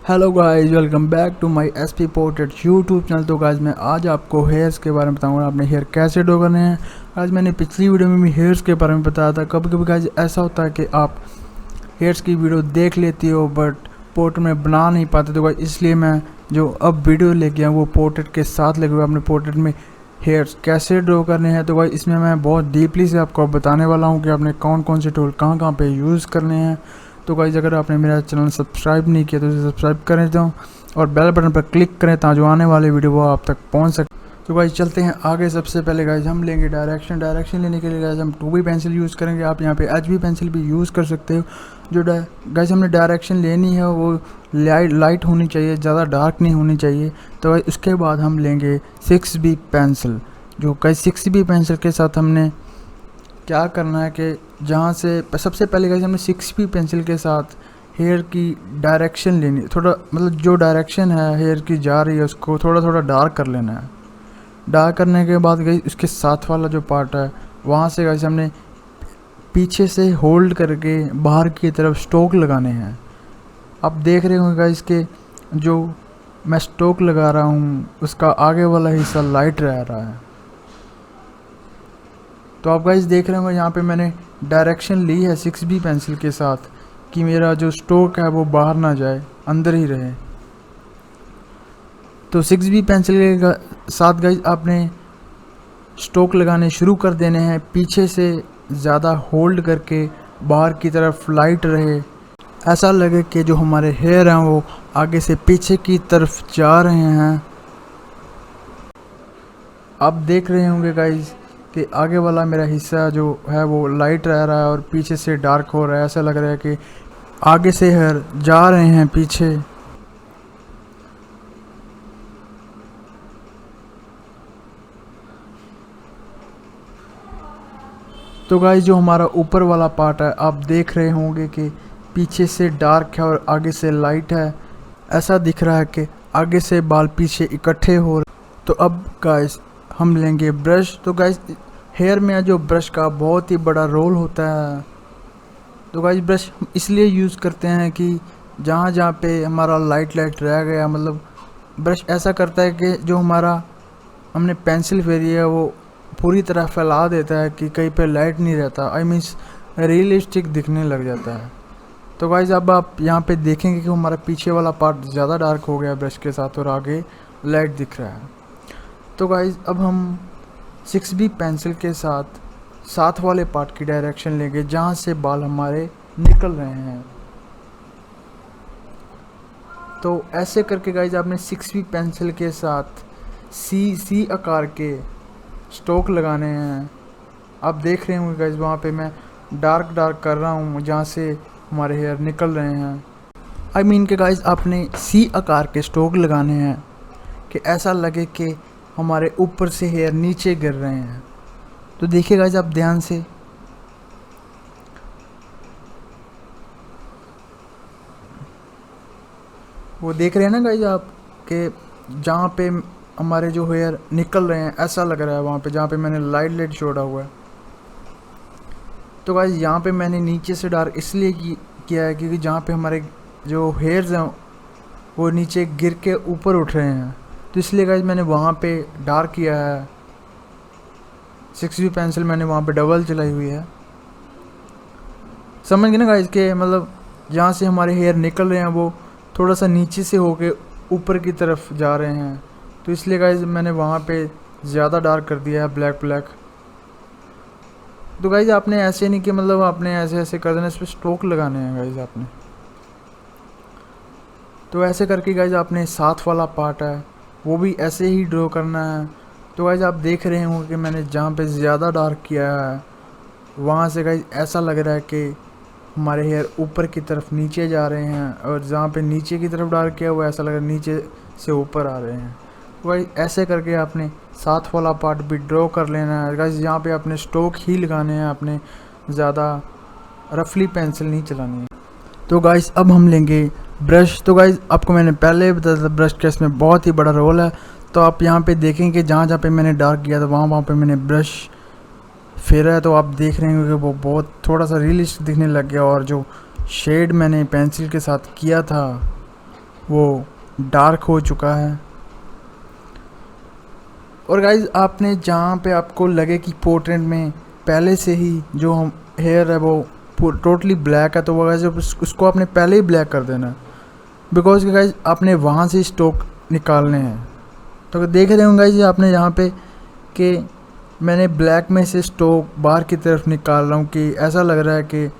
Hello guys, welcome back to my SP portrait YouTube channel. तो guys मैं आज आपको हेयर्स के बारे में बताऊंगा, आपने हेयर कैसे ड्रॉ करने हैं। आज मैंने पिछली वीडियो में भी हेयर्स के बारे में बताया था। कभी कभी गाइस ऐसा होता है कि आप हेयर्स की वीडियो देख लेती हो बट पोर्ट्रेट में बना नहीं पाते, तो गाइस इसलिए मैं जो अब वीडियो लेके आया वो पोर्ट्रेट के साथ लेके अपने पोर्ट्रेट में हेयर्स कैसे ड्रॉ करने हैं। तो गाइस इसमें मैं बहुत डीपली से आपको बताने वाला हूँ कि आपने कौन कौन से टूल कहाँ कहाँ पे यूज़ करने हैं। तो गाइस अगर आपने मेरा चैनल सब्सक्राइब नहीं किया तो इसे सब्सक्राइब करें दो और बेल बटन पर क्लिक करें ताकि जो आने वाले वीडियो वो आप तक पहुंच सके। तो गाइस चलते हैं आगे। सबसे पहले गाइस हम लेंगे डायरेक्शन लेने के लिए गाइस हम 2B पेंसिल यूज़ करेंगे। आप यहाँ पे HB पेंसिल भी यूज़ कर सकते हो। जो गाइस हमने डायरेक्शन लेनी है वो लाइट होनी चाहिए, ज़्यादा डार्क नहीं होनी चाहिए। तो गाइस उसके बाद हम लेंगे 6B पेंसिल। जो गाइस 6B पेंसिल के साथ हमने क्या करना है कि जहाँ से सबसे पहले गाइस हमने 6B पेंसिल के साथ हेयर की डायरेक्शन लेनी, थोड़ा मतलब जो डायरेक्शन है हेयर की जा रही है उसको थोड़ा थोड़ा डार्क कर लेना है। डार्क करने के बाद गाइस उसके साथ वाला जो पार्ट है वहाँ से गाइस हमने पीछे से होल्ड करके बाहर की तरफ स्ट्रोक लगाने हैं। आप देख रहे होंगे गाइस के जो मैं स्ट्रोक लगा रहा हूँ उसका आगे वाला हिस्सा लाइट रह रहा है। तो आप गाइस देख रहे होंगे यहाँ पे मैंने डायरेक्शन ली है 6B पेंसिल के साथ कि मेरा जो स्ट्रोक है वो बाहर ना जाए, अंदर ही रहे। तो 6B पेंसिल के साथ गाइस आपने स्ट्रोक लगाने शुरू कर देने हैं, पीछे से ज़्यादा होल्ड करके बाहर की तरफ लाइट रहे, ऐसा लगे कि जो हमारे हेयर हैं वो आगे से पीछे की तरफ जा रहे हैं। आप देख रहे होंगे गाइस कि आगे वाला मेरा हिस्सा जो है वो लाइट रह रहा है और पीछे से डार्क हो रहा है। ऐसा लग रहा है कि आगे से हेयर जा रहे हैं पीछे। तो गाइस जो हमारा ऊपर वाला पार्ट है आप देख रहे होंगे कि पीछे से डार्क है और आगे से लाइट है। ऐसा दिख रहा है कि आगे से बाल पीछे इकट्ठे हो रहे। तो अब गाइस हम लेंगे ब्रश। तो गाइस हेयर में जो ब्रश का बहुत ही बड़ा रोल होता है। तो गाइस ब्रश हम इसलिए यूज़ करते हैं कि जहाँ जहाँ पे हमारा लाइट रह गया, मतलब ब्रश ऐसा करता है कि जो हमारा हमने पेंसिल फेरी है वो पूरी तरह फैला देता है कि कहीं पे लाइट नहीं रहता, आई मीन्स रियलिस्टिक दिखने लग जाता है। तो गाइस अब आप यहाँ पे देखेंगे कि हमारा पीछे वाला पार्ट ज़्यादा डार्क हो गया ब्रश के साथ और आगे लाइट दिख रहा है। तो गाइस अब हम 6B पेंसिल के साथ वाले पार्ट की डायरेक्शन लेंगे जहाँ से बाल हमारे निकल रहे हैं। तो ऐसे करके गाइस आपने 6B पेंसिल के साथ सी आकार के स्ट्रोक लगाने हैं। आप देख रहे होंगे गाइस वहाँ पे मैं डार्क कर रहा हूँ जहाँ से हमारे हेयर निकल रहे हैं। आई मीन के गाइस आपने सी आकार के स्ट्रोक लगाने हैं कि ऐसा लगे कि हमारे ऊपर से हेयर नीचे गिर रहे हैं। तो देखिए गाइस आप ध्यान से, वो देख रहे हैं ना गाइस आप कि जहाँ पे हमारे जो हेयर निकल रहे हैं ऐसा लग रहा है वहाँ पे जहाँ पे मैंने लाइट छोड़ा हुआ है। तो गाइस यहाँ पे मैंने नीचे से डार्क इसलिए किया है क्योंकि जहाँ पे हमारे जो हेयर्स हैं वो नीचे गिर के ऊपर उठ रहे हैं, तो इसलिए गाइस मैंने वहाँ पे डार्क किया है। 6B पेंसिल मैंने वहाँ पे डबल चलाई हुई है। समझ गए ना गाइस के मतलब जहाँ से हमारे हेयर निकल रहे हैं वो थोड़ा सा नीचे से होके ऊपर की तरफ जा रहे हैं, तो इसलिए गाइस मैंने वहाँ पे ज़्यादा डार्क कर दिया है ब्लैक। तो गाइस आपने ऐसे नहीं कि मतलब आपने ऐसे कर देना, इस पर स्ट्रोक लगाने हैं गाइस आपने। तो ऐसे करके गाइस आपने साथ वाला पार्ट है वो भी ऐसे ही ड्रॉ करना है। तो गाइस आप देख रहे होंगे कि मैंने जहाँ पे ज़्यादा डार्क किया है वहाँ से गाइस ऐसा लग रहा है कि हमारे हेयर ऊपर की तरफ नीचे जा रहे हैं और जहाँ पे नीचे की तरफ डार्क किया वो ऐसा लग रहा है नीचे से ऊपर आ रहे हैं। तो गाइस ऐसे करके आपने साथ वाला पार्ट भी ड्रॉ कर लेना है गाइस। यहाँ पे आपने स्ट्रोक ही लगाने हैं, आपने ज़्यादा रफली पेंसिल नहीं चलानी है। तो गाइस अब हम लेंगे ब्रश। तो गाइस आपको मैंने पहले बताया था ब्रश का इसमें बहुत ही बड़ा रोल है। तो आप यहाँ पे देखेंगे जहाँ जहाँ पे मैंने डार्क किया था वहाँ पे मैंने ब्रश फेरा है। तो आप देख रहे हैं कि वो बहुत थोड़ा सा रियलिस्टिक दिखने लग गया और जो शेड मैंने पेंसिल के साथ किया था वो डार्क हो चुका है। और गाइज आपने जहाँ पे आपको लगे कि पोर्ट्रेट में पहले से ही जो हम हेयर है वो टोटली ब्लैक है, तो वो गाइज उसको आपने पहले ही ब्लैक कर देना है, बिकॉज गाइज आपने वहाँ से स्टॉक निकालने हैं। तो अगर देख रहे होंगे गाइज आपने यहाँ पे कि मैंने ब्लैक में से स्टॉक बाहर की तरफ निकाल रहा हूँ, कि ऐसा लग रहा है कि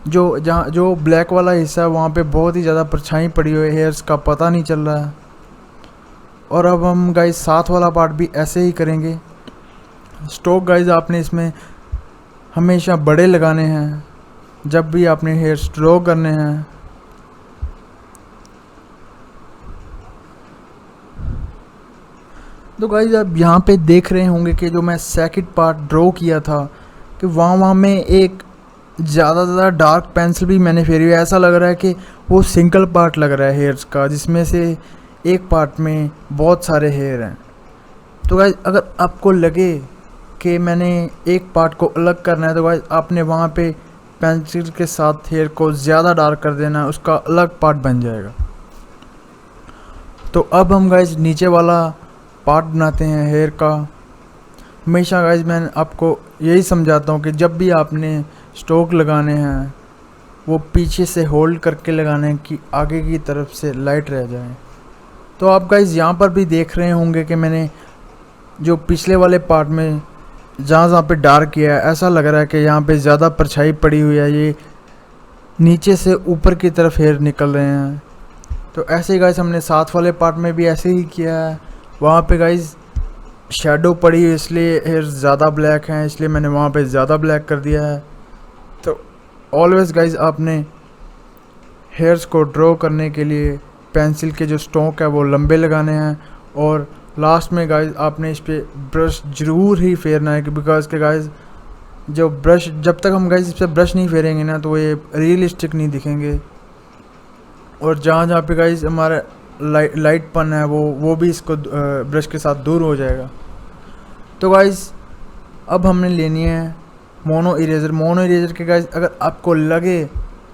जो ब्लैक वाला हिस्सा है वहाँ पे बहुत ही ज़्यादा परछाई पड़ी हुई है, हेयर्स का पता नहीं चल रहा है। और अब हम गाइज साथ वाला पार्ट भी ऐसे ही करेंगे। स्टॉक गाइज आपने इसमें हमेशा बड़े लगाने हैं जब भी आपने हेयर ड्रॉ करने हैं। तो गाइज आप यहाँ पे देख रहे होंगे कि जो मैं सेकंड पार्ट ड्रॉ किया था कि वहाँ में एक ज़्यादा डार्क पेंसिल भी मैंने फेरी हुई, ऐसा लग रहा है कि वो सिंगल पार्ट लग रहा है हेयर्स का, जिसमें से एक पार्ट में बहुत सारे हेयर हैं। तो गाइज अगर आपको लगे कि मैंने एक पार्ट को अलग करना है, तो गाइज आपने वहाँ पे पेंसिल के साथ हेयर को ज़्यादा डार्क कर देना, उसका अलग पार्ट बन जाएगा। तो अब हम गाइज नीचे वाला पार्ट बनाते हैं हेयर का। हमेशा गाइज मैं आपको यही समझाता हूँ कि जब भी आपने स्टॉक लगाने हैं वो पीछे से होल्ड करके लगाने हैं कि आगे की तरफ से लाइट रह जाए। तो आप गाइज यहाँ पर भी देख रहे होंगे कि मैंने जो पिछले वाले पार्ट में जहाँ पे डार्क किया है, ऐसा लग रहा है कि यहाँ पे ज़्यादा परछाई पड़ी हुई है, ये नीचे से ऊपर की तरफ हेयर निकल रहे हैं। तो ऐसे ही गाइज हमने साथ वाले पार्ट में भी ऐसे ही किया है। वहाँ पे गाइज शेडो पड़ी है इसलिए हेयर ज़्यादा ब्लैक हैं, इसलिए मैंने वहाँ पे ज़्यादा ब्लैक कर दिया है। तो ऑलवेज़ गाइज आपने हेयर्स को ड्रॉ करने के लिए पेंसिल के जो स्टॉक है वो लंबे लगाने हैं, और लास्ट में गाइज आपने इस पर ब्रश ज़रूर ही फेरना है, बिकॉज के गाइज जो ब्रश जब तक हम गाइज इस पर ब्रश नहीं फेरेंगे ना तो ये रियलिस्टिक नहीं दिखेंगे। और जहाँ जहाँ पे गाइज हमारा लाइटपन है वो भी इसको ब्रश के साथ दूर हो जाएगा। तो गाइज अब हमने लेनी है मोनो इरेज़र। मोनो इरेज़र के गाइज अगर आपको लगे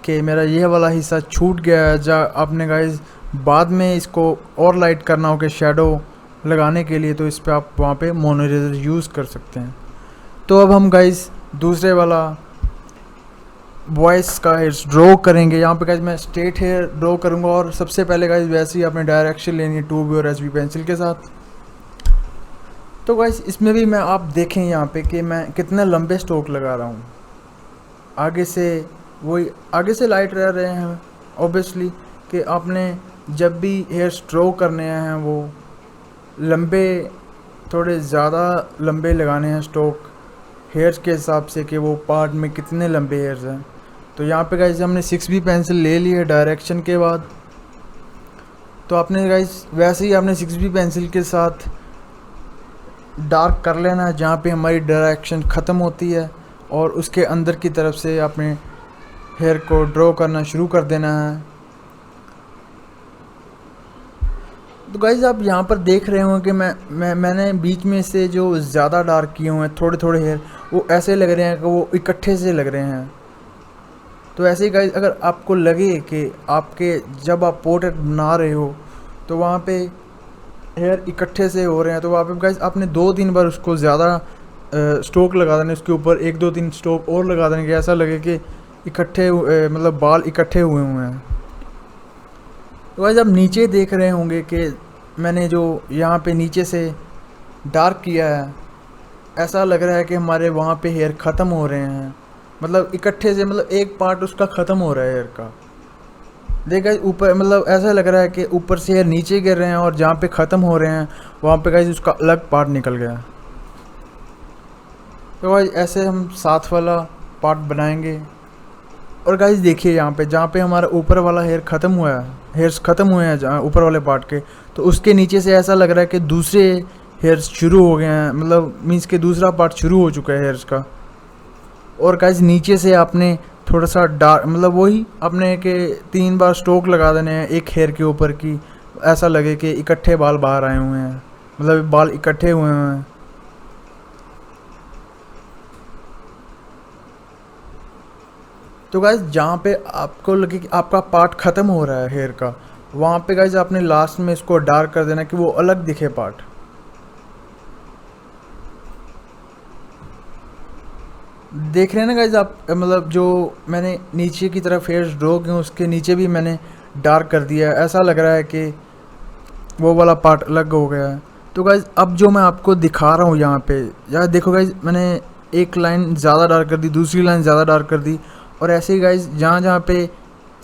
कि मेरा यह वाला हिस्सा छूट गया है, या आपने गाइज बाद में इसको और लाइट करना हो कि शेडो लगाने के लिए, तो इस पर आप वहाँ पे मोनो इरेज़र यूज़ कर सकते हैं। तो अब हम गाइज दूसरे वाला वॉइस का हेयर ड्रॉ करेंगे। यहाँ पे गाइज मैं स्ट्रेट हेयर ड्रॉ करूँगा, और सबसे पहले गाइज वैसे ही आपने डायरेक्शन लेनी है 2B और HB पेंसिल के साथ। तो गाइज इसमें भी मैं आप देखें यहाँ पे कि मैं कितने लंबे स्ट्रोक लगा रहा हूँ। आगे से लाइट रह रहे हैं ऑब्वियसली, कि आपने जब भी हेयर ड्रॉ करने हैं वो लंबे, थोड़े ज़्यादा लंबे लगाने हैं स्ट्रोक हेयर्स के हिसाब से कि वो पार्ट में कितने लंबे हेयर्स हैं। तो यहाँ पे गाइज हमने 6B पेंसिल ले ली है डायरेक्शन के बाद। तो आपने गाइज वैसे ही आपने 6B पेंसिल के साथ डार्क कर लेना है जहाँ पे हमारी डायरेक्शन ख़त्म होती है, और उसके अंदर की तरफ से आपने हेयर को ड्रॉ करना शुरू कर देना है। तो गाइज आप यहाँ पर देख रहे होंगे कि मैंने बीच में से जो ज़्यादा डार्क किए हुए हैं थोड़े थोड़े हेयर, वो ऐसे लग रहे हैं कि वो इकट्ठे से लग रहे हैं। तो ऐसे ही गाइज अगर आपको लगे कि आपके जब आप पोर्ट्रेट बना रहे हो तो वहाँ पे हेयर इकट्ठे से हो रहे हैं, तो वहाँ पे गाइज आपने 2-3 बार उसको ज़्यादा स्ट्रोक लगा देने, उसके ऊपर 1-2-3 स्ट्रोक और लगा देने कि ऐसा लगे कि इकट्ठे मतलब बाल इकट्ठे हुए हैं। तो गाइज आप नीचे देख रहे होंगे कि मैंने जो यहाँ पे नीचे से डार्क किया है, ऐसा लग रहा है कि हमारे वहाँ पे हेयर ख़त्म हो रहे हैं, मतलब इकट्ठे से, मतलब एक पार्ट उसका ख़त्म हो रहा है हेयर का। देख गाइज ऊपर मतलब ऐसा लग रहा है कि ऊपर से हेयर नीचे गिर रहे हैं, और जहाँ पे ख़त्म हो रहे हैं वहाँ पे गाइज उसका अलग पार्ट निकल गया। तो गाइज ऐसे हम साथ वाला पार्ट बनाएंगे। और गाइज देखिए यहाँ पे जहाँ पे हमारा ऊपर वाला हेयर ख़त्म हुआ है, हेयर्स ख़त्म हुए हैं जहाँ ऊपर वाले पार्ट के, तो उसके नीचे से ऐसा लग रहा है कि दूसरे हेयर्स शुरू हो गए हैं, मतलब मीन्स के दूसरा पार्ट शुरू हो चुका है हेयर्स का। और गाइज नीचे से आपने थोड़ा सा डार्क, मतलब वही अपने के 3 बार स्ट्रोक लगा देने हैं एक हेयर के ऊपर की, ऐसा लगे कि इकट्ठे बाल बाहर आए हुए हैं, मतलब बाल इकट्ठे हुए हैं। तो गाइज जहाँ पे आपको लगे कि आपका पार्ट ख़त्म हो रहा है हेयर का, वहाँ पे गाइज आपने लास्ट में इसको डार्क कर देना कि वो अलग दिखे पार्ट। देख रहे हैं ना गाइज आप, मतलब जो मैंने नीचे की तरफ हेयर्स ड्रॉ किए उसके नीचे भी मैंने डार्क कर दिया है, ऐसा लग रहा है कि वो वाला पार्ट अलग हो गया है। तो गाइज अब जो मैं आपको दिखा रहा हूँ यहाँ पे, यार देखो गाइज मैंने एक लाइन ज़्यादा डार्क कर दी, दूसरी लाइन ज़्यादा डार्क कर दी, और ऐसे ही गाइज जहाँ जहाँ पे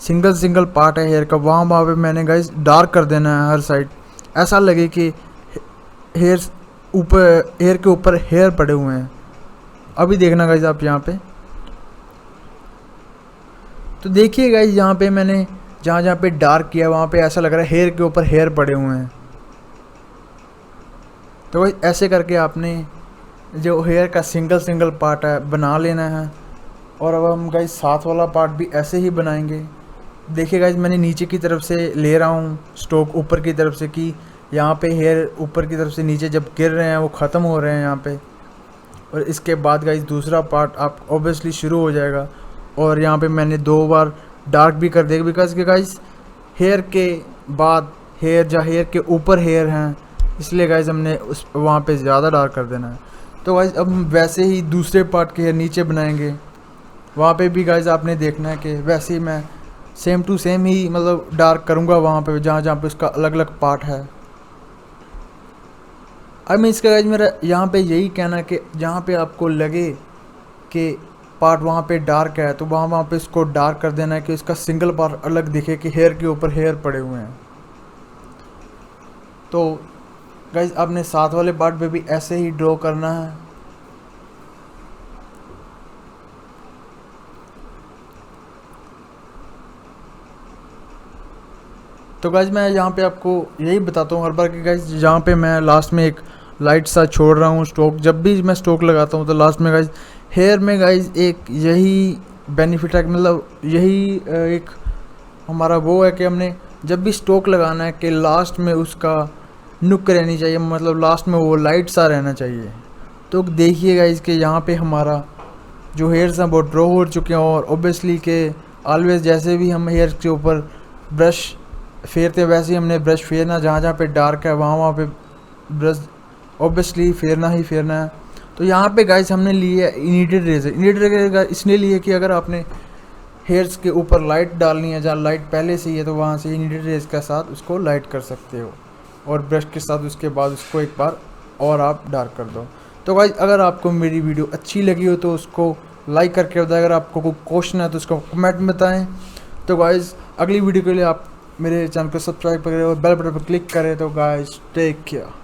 सिंगल पार्ट है हेयर का वहाँ पे मैंने गाइज डार्क कर देना है हर साइड, ऐसा लगे कि हेयर के ऊपर हेयर पड़े हुए हैं। अभी देखना गाइज आप यहाँ पे, तो देखिए गाइज यहाँ पे मैंने जहाँ जहाँ पे डार्क किया वहाँ पे ऐसा लग रहा है हेयर के ऊपर हेयर पड़े हुए हैं। तो गाइज ऐसे करके आपने जो हेयर का सिंगल पार्ट है बना लेना है। और अब हम गाइज साथ वाला पार्ट भी ऐसे ही बनाएंगे। देखिए गाइज मैंने नीचे की तरफ से ले रहा हूँ स्टोक ऊपर की तरफ से, कि यहाँ पे हेयर ऊपर की तरफ से नीचे जब गिर रहे हैं वो ख़त्म हो रहे हैं यहाँ पे। और इसके बाद गाइज दूसरा पार्ट आप ऑब्वियसली शुरू हो जाएगा। और यहाँ पे मैंने 2 बार डार्क भी कर दिया, बिकॉज के गाइज हेयर के बाद हेयर जहाँ हेयर के ऊपर हेयर हैं, इसलिए गाइज हमने उस वहाँ पे ज़्यादा डार्क कर देना है। तो गाइज अब हम वैसे ही दूसरे पार्ट के हेयर नीचे बनाएंगे, वहाँ पे भी गाइज आपने देखना है कि वैसे ही मैं सेम टू सेम ही मतलब डार्क करूँगा वहाँ पे जहाँ जहाँ पे उसका अलग अलग पार्ट है। अब मैं इसका गाइज मेरा यहाँ पे यही कहना है कि जहाँ पे आपको लगे कि पार्ट वहाँ पे डार्क है तो वहाँ पे इसको डार्क कर देना है कि इसका सिंगल पार्ट अलग दिखे कि हेयर के ऊपर हेयर पड़े हुए हैं। तो गाइज आपने साथ वाले पार्ट पे भी ऐसे ही ड्रॉ करना है। तो गाइज मैं यहाँ पे आपको यही बताता हूँ हर बार कि गाइज जहाँ पे मैं लास्ट में एक लाइट सा छोड़ रहा हूँ स्टोक, जब भी मैं स्टोक लगाता हूँ तो लास्ट में गाइज हेयर में गाइज एक यही बेनिफिट है, मतलब यही एक हमारा वो है कि हमने जब भी स्टोक लगाना है कि लास्ट में उसका नुक रहनी चाहिए, मतलब लास्ट में वो लाइट सा रहना चाहिए। तो देखिए गाइज कि यहाँ पे हमारा जो हेयर्स हैं वो ड्रॉ हो चुके हैं। और ऑब्वियसली के ऑलवेज जैसे भी हम हेयर के ऊपर ब्रश फेरते हैं वैसे ही हमने ब्रश फेरना, जहाँ जहाँ पे डार्क है वहाँ पे ब्रश ऑब्वियसली फेरना ही फेरना है। तो यहाँ पे गाइस हमने लिए इनिटेड रेजर। इनिटेड रेजर इसलिए लिए कि अगर आपने हेयर्स के ऊपर लाइट डालनी है जहाँ लाइट पहले से ही है तो वहाँ से इनिटेड रेजर के साथ उसको लाइट कर सकते हो, और ब्रश के साथ उसके बाद उसको एक बार और आप डार्क कर दो। तो गाइस अगर आपको मेरी वीडियो अच्छी लगी हो तो उसको लाइक करके बताएं, अगर आपको कोई क्वेश्चन है तो उसको कमेंट में बताएं। तो गाइस अगली वीडियो के लिए आप मेरे चैनल को सब्सक्राइब करें और बेल बटन पर क्लिक करें। तो गाइस टेक केयर।